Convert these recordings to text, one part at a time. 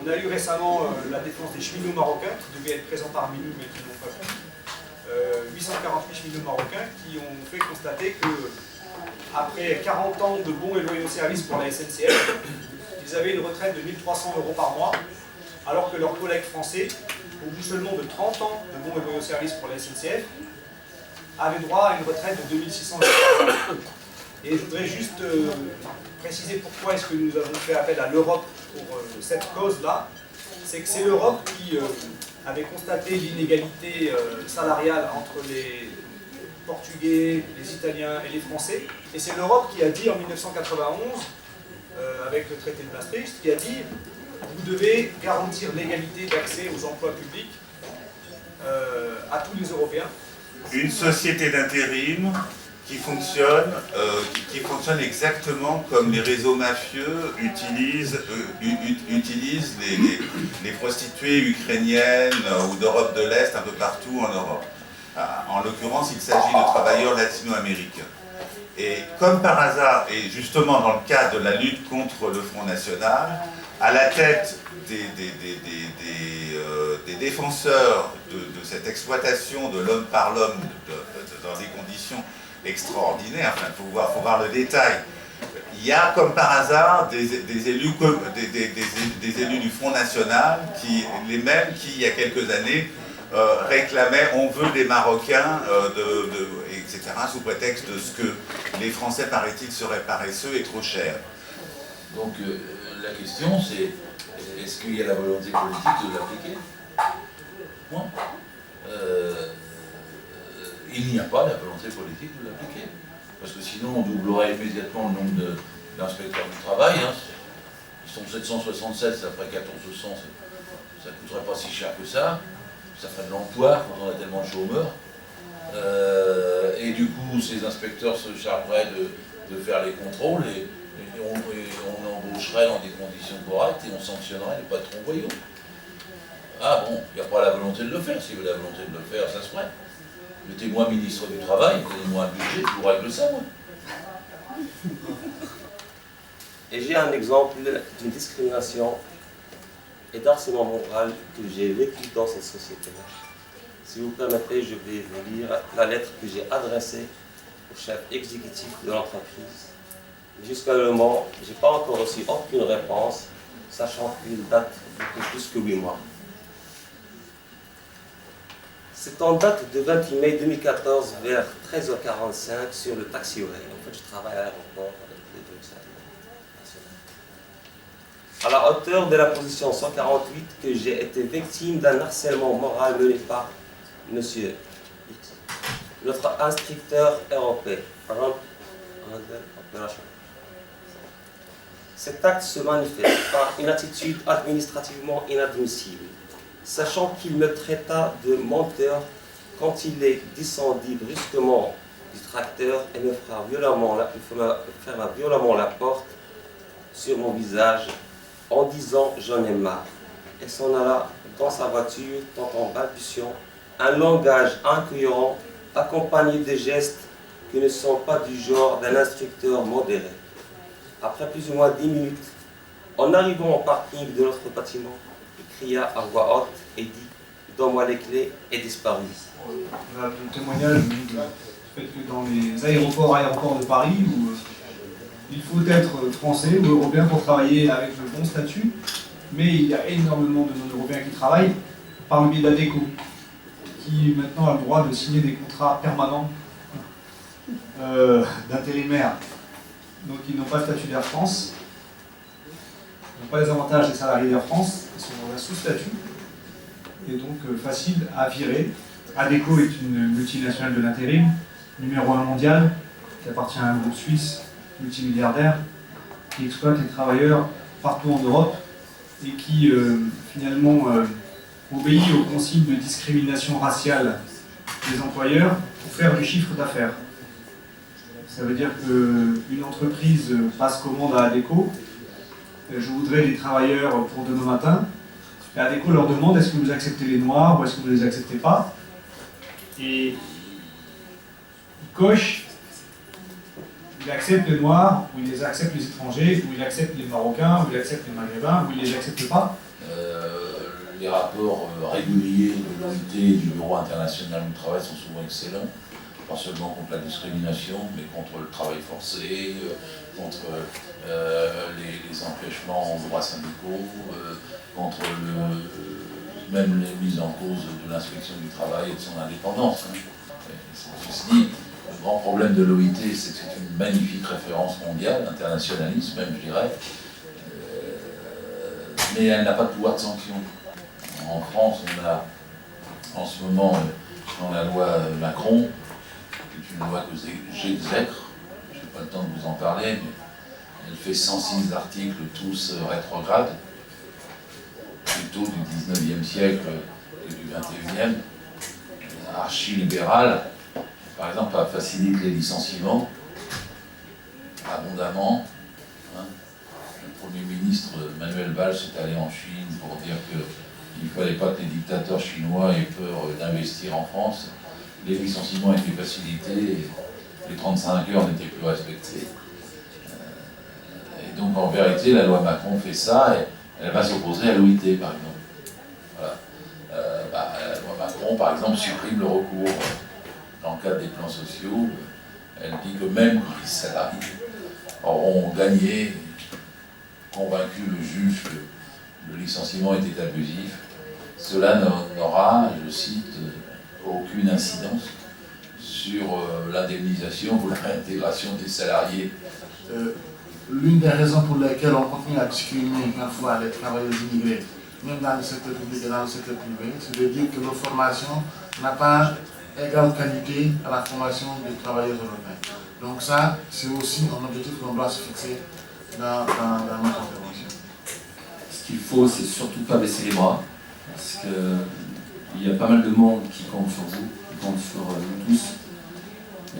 On a eu récemment la défense des cheminots marocains, qui devaient être présents parmi nous, mais qui n'ont pas pu. 848 cheminots marocains qui ont fait constater que, après 40 ans de bons et loyaux services pour la SNCF, ils avaient une retraite de 1 300 € par mois, alors que leurs collègues français, au bout seulement de 30 ans de bons et loyaux services pour la SNCF, avaient droit à une retraite de 2 600 € par mois. Et je voudrais juste préciser pourquoi est-ce que nous avons fait appel à l'Europe pour cette cause-là. C'est que c'est l'Europe qui avait constaté l'inégalité salariale entre les Portugais, les Italiens et les Français. Et c'est l'Europe qui a dit en 1991, avec le traité de Maastricht, qui a dit vous devez garantir l'égalité d'accès aux emplois publics à tous les Européens. Une société d'intérim qui fonctionne exactement comme les réseaux mafieux utilisent les prostituées ukrainiennes ou d'Europe de l'Est un peu partout en Europe. En l'occurrence, il s'agit de travailleurs latino-américains. Et comme par hasard, et justement dans le cadre de la lutte contre le Front National, à la tête des défenseurs de cette exploitation de l'homme par l'homme dans des conditions extraordinaires, enfin, il faut voir le détail. Il y a comme par hasard des élus du Front National, les mêmes qui, il y a quelques années, réclamaient on veut des Marocains, etc., sous prétexte de ce que les Français, paraît-il, seraient paresseux et trop chers. Donc la question c'est, est-ce qu'il y a la volonté politique de l'appliquer? Non. Il n'y a pas la volonté politique de l'appliquer. Parce que sinon on doublerait immédiatement le nombre d'inspecteurs du travail. Hein. Ils sont 767, ça ferait 1400, ça ne coûterait pas si cher que ça. Ça ferait de l'emploi quand on a tellement de chômeurs. Et du coup, ces inspecteurs se chargeraient de faire les contrôles et on embaucherait dans des conditions correctes et on sanctionnerait les patrons voyous. Ah bon, il n'y a pas la volonté de le faire. S'il y avait la volonté de le faire, ça se ferait. Mettez-moi ministre du Travail, donnez-moi un budget, je vous règle ça, moi. Et j'ai un exemple d'une discrimination et d'harcèlement moral que j'ai vécu dans cette société-là. Si vous permettez, je vais vous lire la lettre que j'ai adressée au chef exécutif de l'entreprise. Jusqu'à le moment, je n'ai pas encore reçu aucune réponse, sachant qu'il date de plus que 8 mois. C'est en date de 28 mai 2014, vers 13h45, sur le taxiway. En fait, je travaille à l'aéroport avec les deux à la hauteur de la position 148, que j'ai été victime d'un harcèlement moral mené par M. X, notre instructeur européen. Cet acte se manifeste par une attitude administrativement inadmissible, sachant qu'il me traita de menteur quand il est descendu brusquement du tracteur et me ferma violemment la porte sur mon visage en disant « j'en ai marre » et s'en alla dans sa voiture tout en balbutiant un langage incohérent accompagné de gestes qui ne sont pas du genre d'un instructeur modéré. Après plus ou moins 10 minutes, en arrivant au parking de notre bâtiment, il cria à voix haute et dit « donne-moi les clés » et disparut. On a le témoignage du fait que dans les aéroports de Paris, où il faut être français ou européen pour travailler avec le bon statut, mais il y a énormément de non-européens qui travaillent par le biais d'ADECO, qui maintenant a le droit de signer des contrats permanents d'intérimaires. Donc ils n'ont pas le statut d'Air France, ils n'ont pas les avantages des salariés d'Air France, ils sont dans un sous-statut, et donc facile à virer. ADECO est une multinationale de l'intérim, numéro 1 mondial, qui appartient à un groupe suisse multimilliardaire, qui exploite les travailleurs partout en Europe et qui finalement obéit aux consignes de discrimination raciale des employeurs pour faire du chiffre d'affaires. Ça veut dire qu'une entreprise passe commande à ADECO, je voudrais des travailleurs pour demain matin, et ADECO leur demande est-ce que vous acceptez les noirs ou est-ce que vous ne les acceptez pas, et il coche. Il accepte les Noirs, ou il accepte les étrangers, ou il accepte les Marocains, ou il accepte les Maghrébins, ou il ne les accepte pas. Les rapports réguliers de l'OIT et du Bureau international du travail sont souvent excellents, pas seulement contre la discrimination, mais contre le travail forcé, contre les empêchements aux droits syndicaux, contre même les mises en cause de l'inspection du travail et de son indépendance. Ceci dit, le grand problème de l'OIT, c'est que c'est une magnifique référence mondiale, internationaliste même, je dirais, mais elle n'a pas de pouvoir de sanction. En France, on a en ce moment, dans la loi Macron, qui est une loi que j'exècre, je n'ai pas le temps de vous en parler, mais elle fait 106 articles, tous rétrogrades, plutôt du 19e siècle et du 21e, archi-libérale. Par exemple, elle facilite les licenciements abondamment. Le Premier ministre Manuel Valls est allé en Chine pour dire qu'il ne fallait pas que les dictateurs chinois aient peur d'investir en France. Les licenciements étaient facilités, les 35 heures n'étaient plus respectées. Et donc, en vérité, la loi Macron fait ça et elle va s'opposer à l'OIT, par exemple. Voilà. La loi Macron, par exemple, supprime le recours dans le cadre des plans sociaux. Elle dit que même quand les salariés auront gagné, convaincu le juge que le licenciement était abusif, cela n'aura, je cite, aucune incidence sur l'indemnisation ou la réintégration des salariés. L'une des raisons pour lesquelles on continue à discriminer parfois les travailleurs immigrés, même dans le secteur public et dans le secteur privé, c'est de dire que nos formations n'ont pas égale qualité à la formation des travailleurs européens. Donc ça, c'est aussi un objectif qu'on doit se fixer dans notre intervention. Ce qu'il faut, c'est surtout pas baisser les bras, parce qu'il y a pas mal de monde qui compte sur vous, qui compte sur nous tous.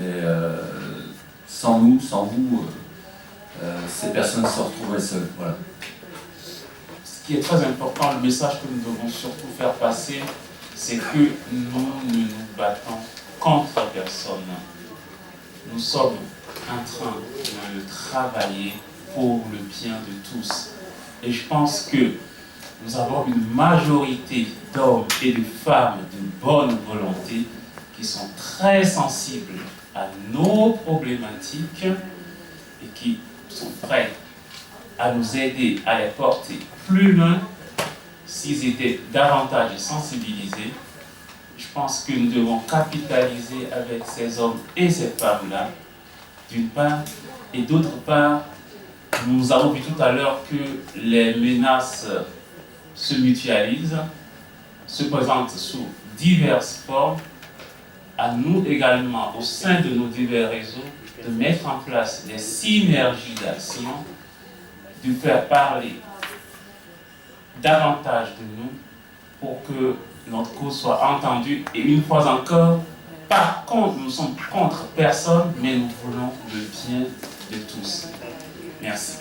Et sans nous, sans vous, ces personnes se retrouveraient seules. Voilà. Ce qui est très important, le message que nous devons surtout faire passer, c'est que nous ne nous battons contre personne. Nous sommes en train de travailler pour le bien de tous. Et je pense que nous avons une majorité d'hommes et de femmes de bonne volonté qui sont très sensibles à nos problématiques et qui sont prêts à nous aider à les porter plus loin s'ils étaient davantage sensibilisés. Je pense que nous devons capitaliser avec ces hommes et ces femmes-là, d'une part, et d'autre part, nous avons vu tout à l'heure que les menaces se mutualisent, se présentent sous diverses formes. À nous également, au sein de nos divers réseaux, de mettre en place des synergies d'action, de faire parler davantage de nous pour que notre cause soit entendue. Et une fois encore, par contre, nous sommes contre personne, mais nous voulons le bien de tous. Merci.